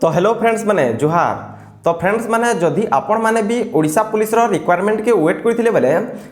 तो hello friends माने जुहार। तो फ्रेंड्स माने जदि आपण माने भी ओडिशा पुलिस रो रिक्वायरमेंट के वेट करथिले बेले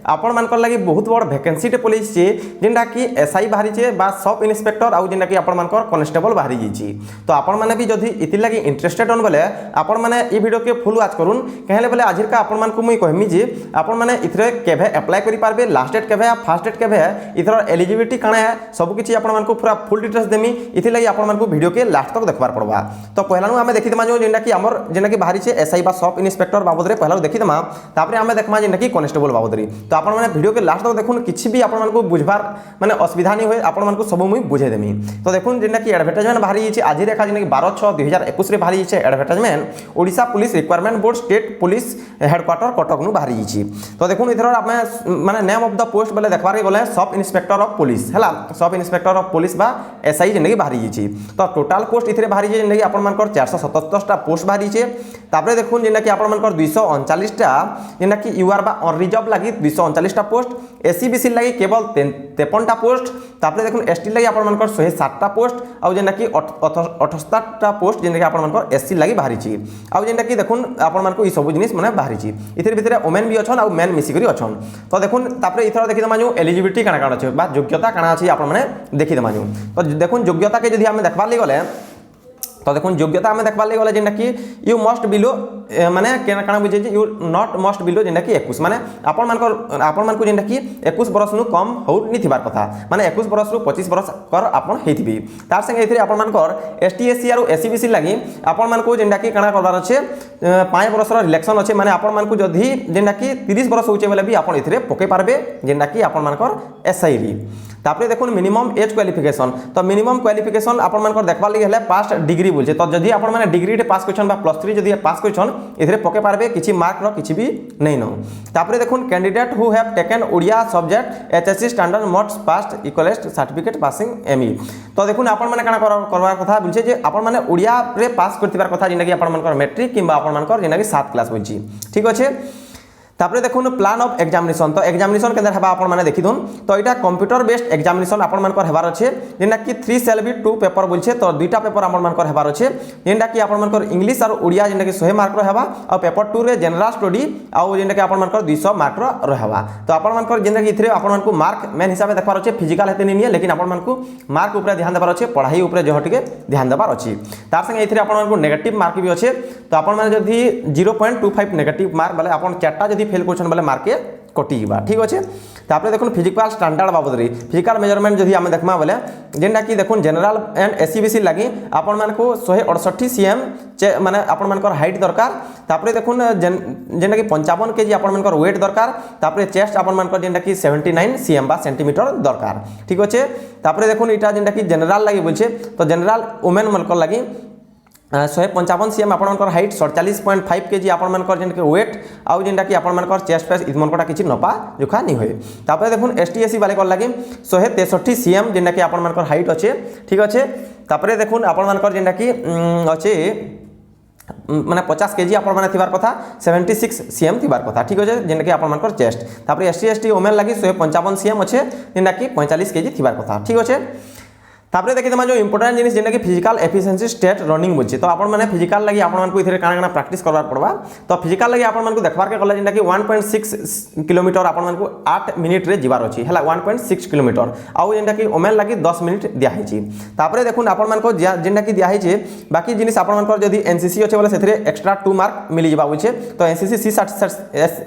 आपण मानकर लागि बहुत बड़ वैकेंसी टे पुलिस छे जेंडा कि एसआई बाहरी छे बा सब इंस्पेक्टर आउ जेंडा कि आपण मानकर कांस्टेबल बाहरी जिची। तो आपण माने भी जदि इति लागि इंटरेस्टेड होन बेले आपण माने ई वीडियो के फुल वॉच करून कहले बेले आजिर का आपण मान को मुई कहमी जे आपण माने इथरे केभे अप्लाई करि पारबे लास्ट डेट केभे फर्स्ट डेट केभे इथर एलिजिबिलिटी काना है सब किछि आपण मान को पूरा फुल डिटेल्स देमी इति लागि आपण मान को वीडियो के लास्ट तक देखबार पड़बा। तो पहलानु हमें देखि दमा जो जेंडा कि हमर जेंडा कि बाहरी छे एसआई बा सब इंस्पेक्टर बाबद रे पहला देखि दमा तापरे हमें देखमा जेंडा कि कांस्टेबल बाबद रे। तो आपण माने वीडियो के लास्ट तक देखुन किछि भी आपण मान को बुझबार माने असुविधा नहीं होय आपण मान को सब मुई बुझे देमी। तो देखुन जेंडा कि एडवर्टाइजमेंट बाहरी छे आज रेखा जेंडा कि 12/6/2021 रे बाहरी छे advertisement Odisha police requirement board state police headquarter Cuttack नु बाहरी छी। तो देखुन इधर हमें माने नेम ऑफ द पोस्ट बोले देखबार के बोले सब इंस्पेक्टर ऑफ पुलिस हैला सब इंस्पेक्टर ऑफ पुलिस बा एसआई जेंडा कि बाहरी छी। तो टोटल पोस्ट इथरे बाहरी छे जेंडा कि आपण मान 477 टा पोस्ट बाहरी छे। तापरे देखुन जेंडा कि आपण मान 239 टा जेंडा कि यूआर बा ऑन रिजर्व लागि 239 टा पोस्ट एससीबीसी लागि केवल 53 टा पोस्ट। तापरे देखुन एसटी लागि आपण मान 107 टा पोस्ट आउ जेंडा कि 78 टा पोस्ट जेंडा कि आपण मान एससी लागि बाहरी छी। आउ जेंडा कि देखुन आपण मान ई सब जिनिस माने बाहरी छी इथरे भितरे वुमेन भी अछन आउ मेन मिसी करी अछन। तो देखुन तापरे इथर देखि दमा जो एलिजिबिलिटी काना काना छै बा योग्यता काना अछि आपण माने देखि दमा जो। तो देखुन योग्यता के जदि हमें देखबा ले गले तो देखुन योग्यता हमें देखबा ले गले जेंडा कि यू मस्ट बिलो माने केना काना बुझे यू नॉट मस्ट बिलो जेंडा कि 21 माने आपण मान को जेंडा कि 21 बरस नु कम हो नि थिबार कथा माने 21 बरस रु 25 बरस कर आपण हेथिबी। तार संगे एथिरे आपण मान एसटी एससी आरो एससीबीसी लागि आपण मान को जेंडा कि काना करबार अछि 5 बरस रो रिलेक्शन अछि माने आपण मान को जदि जेंडा कि 30 बरस होचे बेले भी आपण एथिरे पके पारबे जेंडा कि आपण मान एसआई री। तापरे देखुन मिनिमम एज क्वालिफिकेशन तो मिनिमम क्वालिफिकेशन आपण मान देखबा लागि हेले पास डिग्री बोलछे। तो जदि आपण माने डिग्री टे पास करछन बा +3 जदि पास करछन इथरे पके पारबे किछि मार्क रो किछि भी नै न। तापरे देखुन candidate who have taken Odia subject HSC standard most past equivalent certificate passing ME. तो देखुन आपण माने काना करबार कथा बोलछे जे आपण माने ओडिया रे पास करतिबार कथा जेना कि आपण मान मैट्रिक किबा आपण मान जेना कि 7 क्लास बोलछि ठीक अछि। तापरे देखुन प्लान ऑफ एग्जामिनेशन तो एग्जामिनेशन केंद्र हेबा आपण माने देखि दुन तो एटा कंप्यूटर बेस्ड एग्जामिनेशन आपण मान हेबार अछि जेना कि 3 सेल बी 2 पेपर बोलछे। तो दुईटा पेपर आपण मान हेबार अछि जेना कि आपण मान इंग्लिश और ओडिया जेना कि 100 मार्क रो हेबा और पेपर 2 रे जनरल स्टडी और जेना कि आपण मान 200 मार्क रो रहबा। तो आपण मान जेना कि इथरे आपण मान को मार्क मेन हिसाब से देखबार अछि फिजिकल हेते नहीं लेकिन आपण मान को मार्क ऊपर ध्यान देबार अछि पढ़ाई ऊपर जह टिके ध्यान देबार अछि। तार संगे इथरे आपण मान को नेगेटिव मार्क भी अछि तो आपण मान जदि 0.25 नेगेटिव मार्क वाले आपण चारटा जदि फेल करछन बोले मार्क के कटिबा ठीक अछि। तापरे देखुन फिजिकल स्टैंडर्ड बाबद रे फिजिकल मेजरमेंट जदि हमें देखमा बोले जेंडा कि देखुन जनरल एंड एससीबीसी लागि आपण मान को 168 सीएम माने आपण मान हाइट दरकार। तापरे देखुन जेंडा कि 55 केजी आपण मान वेट दरकार। तापरे चेस्ट आपण मान जेंडा कि 79 सीएम बा सेंटीमीटर दरकार ठीक अछि। तापरे देखुन इटा जेंडा कि जनरल लागि बोलछे तो जनरल वुमेन मान लागि 155 सीएम आपण मान हाइट 47.5 केजी आपण मान जेंडा कि वेट आउ जेंडा कि आपण मान चेस्ट फेस इमन कोटा किछि नपा जोखा नहीं होय। तापरे देखुन एसटीएससी वाले कर लागि 163 सीएम जेंडा कि आपण मान हाइट अछि ठीक अछि। तापरे देखुन आपण मान जेंडा कि अछि माने 50 केजी आपण माने थिबार कथा 76 सीएम थिबार कथा ठीक अछि जेंडा कि आपण मान चेस्ट। तापरे एसटी एसटी वुमेन लागि 155 सीएम अछि जेंडा कि 45 केजी थिबार कथा ठीक अछि। तापरे देखि तमा जो इंपोर्टेंट जिनिस जेना कि फिजिकल एफिशिएंसी स्टेट रनिंग बोलछि तो आपण माने फिजिकल लागि आपण मान को इथरे काना काना प्रैक्टिस करबार पड़बा। तो फिजिकल लागि आपण मान को देखबार के गला जेना कि 1.6 किलोमीटर आपण मान को 8 मिनिट रे जिबार अछि हैला 1.6 किलोमीटर आउ जेना कि ओमेन लागि 10 मिनिट दिया है छी। तापरे देखुन आपण मान को जेना कि दिया है छी बाकी जिनिस आपण मान को जदी एनसीसी अछि बोले सेथरे एक्स्ट्रा 2 मार्क मिलि जिबा बोलछे। तो एनसीसी सी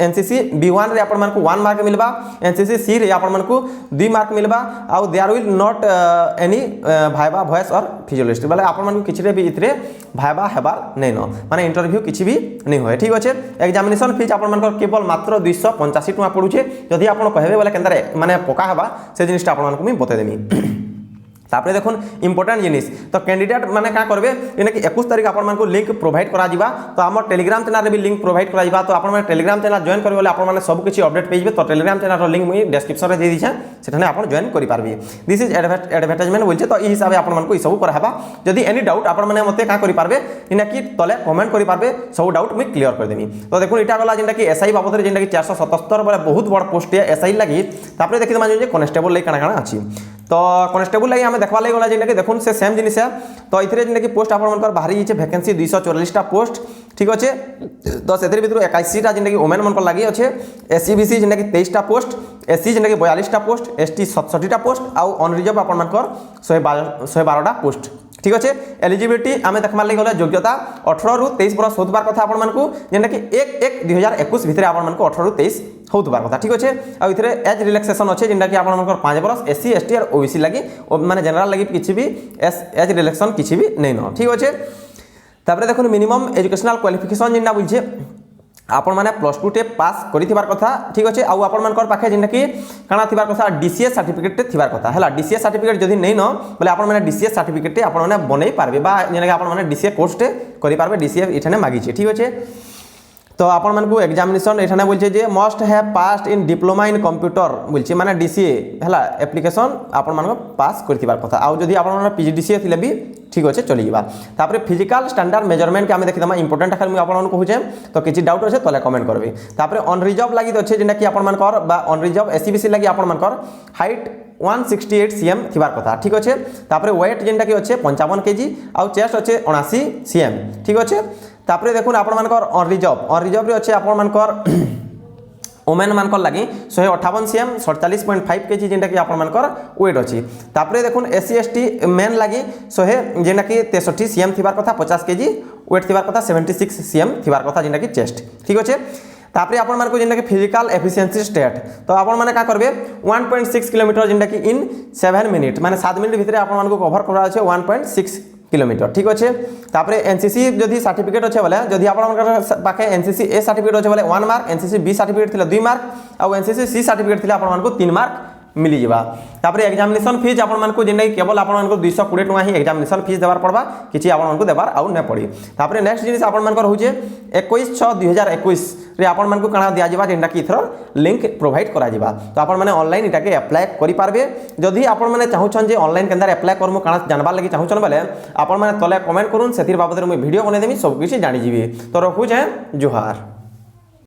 एनसीसी बी1 रे आपण मान को 1 मार्क मिलबा एनसीसी सी रे आपण मान को 2 मार्क मिलबा आउ there will not any viva voce और फिजियोलॉजिस्ट बोले आपण मान किछि रे भी इथरे भाइबा हेबार नै न माने इंटरव्यू किछि भी नै होय ठीक अछि। एग्जामिनेशन फीस आपण मान केवल मात्र 285 टका पडुछे जदि आपण कहबे बोले केनरे माने पका हेबा से जिनिसटा आपण मान को मैं बते देमी। तापरे देखुन इंपोर्टेंट जिनिस तो कैंडिडेट माने का करबे जेना कि 21 तारिख आपण मान को लिंक प्रोवाइड करा जिबा। तो हमर टेलीग्राम चैनल रे भी लिंक प्रोवाइड करा जिबा। तो आपण माने टेलीग्राम चैनल जॉइन करबे बोले आपण माने सब किछि अपडेट पेजबे। तो टेलीग्राम चैनल रो लिंक मुई डिस्क्रिप्शन रे दे दी छै सेठाने आपण जॉइन करि पारबे। दिस इज एडवर्टाइजमेंट बोलछे तो ई हिसाबे आपण मान को ई सब कर हेबा। जदि एनी डाउट आपण माने मते का करि पारबे जेना कि तले कमेंट करि पारबे सब डाउट मुई क्लियर कर देमी। तो देखुन इटा गला जेना कि एसआई बाबद रे जेना कि 477 बोले बहुत बड़ पोस्ट है एसआई लागि। तापरे देखि मान जे कांस्टेबल लागि काना काना अछि तो कनेस्टेबल लगे आम देखा लगे गला जेनटा कि देखुन से सेम जिनिस है। तो ये जेनटा कि पोस्ट आप बाहरी जाइए वैकेंसी 244 पोस्ट ठीक अच्छे। तो से भितर 81टा जेनटा कि वोमेन मन लगी अच्छे। एससी बीसी जेनटा कि 23टा पोस्ट, एससी जेनटा कि 42टा पोस्ट, एसटी 67टा पोस्ट आउ अनरिजर्व आपर 112टा पोस्ट ठीक अच्छे। एलिजिबिलिटी आम देखा लगे गला योग्यता 18 रु 23 बरस होतबार कथा आपण मानकू जेनटा कि 1/1/2021 भितर आपण मानकू 18 रु 23 होतबार कथा ठीक अच्छे। आ इथरे एज रिलैक्सेशन अच्छे जेनटा कि आपण मानकर 5 बरस एससी एसटी और ओबीसी लगी माने जनरल लगी किछि भी एज रिलैक्सेशन किछि भी नहीं न ठीक अच्छे। तापरे देखो मिनिमम एजुकेशनल क्वालिफिकेशन जेनटा बुझे आपण माने +2 टे पास करिथिबार कथा ठीक अच्छे। आउ आपण मानकर पाखे जेनटा कि काना थिबार कथा डीसीएस सर्टिफिकेट थिबार कथा हैला। डीसीएस सर्टिफिकेट जदि नहीं न बोले आपण माने डीसीएस सर्टिफिकेट आपण माने बनै पारबे बा जेना कि आपण माने डीसीए कोर्स टे करि पारबे डीसीए इठाने मागी छै ठीक अच्छे। तो आपण मानकू एग्जामिनेशन एठाने बोलछे जे must have passed in diploma in computer बोलछे माने डीसीए हैला एप्लिकेशन आपण मानको पास करथिबार कथा। आउ जदि आपण माने पीजीडीसीए थिले भी ठीक अच्छे चली जावा। तापरे फिजिकल स्टैंडर्ड मेजरमेंट के आम देखिदमा इंपोर्टेंट खाली आपण मानको कहूचे तो किछि डाउट अच्छे तले कमेंट करबे। तापरे अनरिजर्व लागि अच्छे जेना कि आपण मानकर बा अनरिजर्व एससीबीसी लागि आपण मानकर हाइट 168 cm थिबार कथा ठीक अच्छे। तापरे वेट जेनटा कि अच्छे 55 kg आउ चेस्ट अच्छे 79 cm ठीक अच्छे। तापरे देखुन आपण मानकर अनरिजर्व रे अच्छे आपण मानकर वोमेन मानकर लगी 158 cm 47.5 kg जेनटा कि आपण मानकर वेट अच्छी। तापरे देखुन एससी एसटी मेन लगी 100 जेनटा कि 63 cm थिबार कथा 50 kg वेट थिबार कथा 76 cm थिबार कथा जेनटा कि चेस्ट ठीक अच्छे। तापरे आपण मानको जेनटा कि फिजिकल एफिशिएंसी स्टेट तो आपण माने का करबे 1.6 किलोमीटर जेनटा कि इन 7 मिनिट माने 7 मिनिट भितर आपण मानको कवर करा আছে 1.6 किलोमीटर ठीक अच्छे। तापरे एनसीसी जदि सर्टिफिकेट अच्छे बोले जदि आपण पाखे एनसीसी ए सर्टिफिकेट अच्छे बोले 1 मार्क, एनसीसी बी सर्टिफिकेट थिला 2 मार्क आउ एनसीसी सी सर्टिफिकेट थिला आपण मानको 3 मार्क मिली जावा। तापरे एग्जामिनेशन फीस आपण मानको जेनै केवल आपण मानको 220 टका ही एग्जामिनेशन फीस देबार पड़बा किछि आपण मानको देबार आउ न पड़ी। तापरे नेक्स्ट जिनिस आपण मानको होचे 21/6/2021 रे आपण मानको काना दिया जिबा जेंडा कि इथर लिंक प्रोवाइड करा जिबा। तो आपण माने ऑनलाइन इटाके अप्लाई करि पारबे। जदि आपण माने चाहुछन जे ऑनलाइन केंदर अप्लाई करमु काना जानबार लागि चाहुछन बोले आपण माने तले कमेंट करून सेतिर बाबदरे मु वीडियो बनै देमी सब किछि जानि जिबी। तो रखु जे जोहार।